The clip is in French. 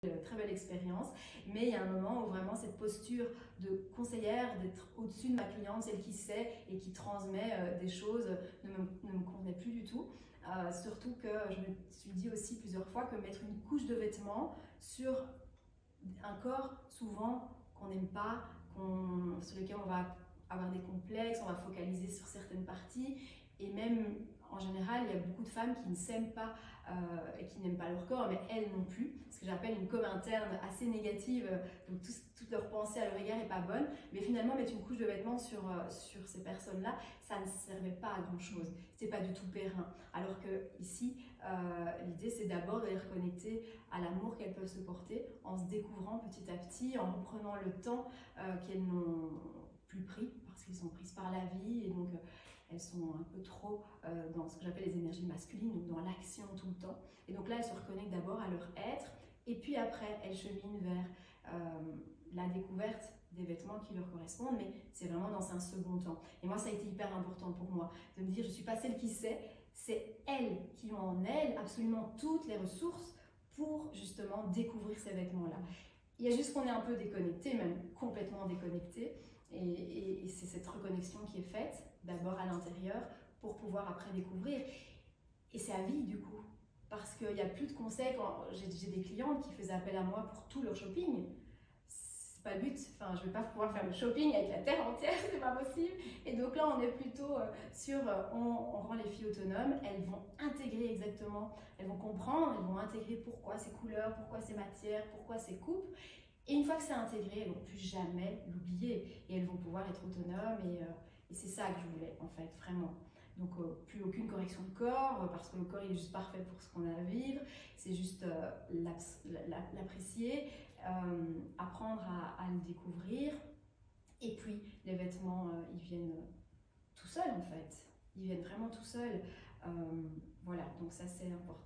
très belle expérience, mais il y a un moment où vraiment cette posture de conseillère, d'être au-dessus de ma cliente, celle qui sait et qui transmet des choses, ne me convenait plus du tout. Surtout que je me suis dit aussi plusieurs fois que mettre une couche de vêtements sur un corps souvent qu'on n'aime pas, sur lequel on va avoir des complexes, on va focaliser sur certaines parties, et même en général il y a beaucoup de femmes qui ne s'aiment pas et qui n'aiment pas leur corps, mais elles non plus, ce que j'appelle une com interne assez négative, donc toute leur pensée à leur égard n'est pas bonne, mais finalement mettre une couche de vêtements sur ces personnes-là, ça ne servait pas à grand chose, c'est pas du tout périn, alors que ici l'idée c'est d'abord de les reconnecter à l'amour qu'elles peuvent se porter en se découvrant petit à petit, en reprenant le temps qu'elles n'ont plus pris parce qu'elles sont prises par la vie et donc elles sont un peu trop dans ce que j'appelle les énergies masculines, donc dans l'action tout le temps. Et donc là, elles se reconnectent d'abord à leur être et puis après, elles cheminent vers la découverte des vêtements qui leur correspondent, mais c'est vraiment dans un second temps. Et moi, ça a été hyper important pour moi de me dire, je ne suis pas celle qui sait, c'est elles qui ont en elles absolument toutes les ressources pour justement découvrir ces vêtements-là. Il y a juste qu'on est un peu déconnecté, même complètement déconnecté, et c'est cette reconnexion qui est faite, d'abord à l'intérieur, pour pouvoir après découvrir. Et c'est à vie du coup, parce qu'il n'y a plus de conseils. J'ai des clientes qui faisaient appel à moi pour tout leur shopping. C'est pas le but, enfin, je ne vais pas pouvoir faire le shopping avec la terre entière, c'est pas possible. Et donc là, on est plutôt sur, on rend les filles autonomes, elles vont intégrer exactement, elles vont comprendre, elles vont intégrer pourquoi ces couleurs, pourquoi ces matières, pourquoi ces coupes. Et une fois que c'est intégré, elles ne vont plus jamais l'oublier et elles vont pouvoir être autonomes et c'est ça que je voulais en fait, vraiment. Donc plus aucune correction de corps parce que le corps il est juste parfait pour ce qu'on a à vivre, c'est juste l'apprécier, apprendre à le découvrir et puis les vêtements ils viennent tout seuls en fait, ils viennent vraiment tout seuls, voilà, donc ça c'est important.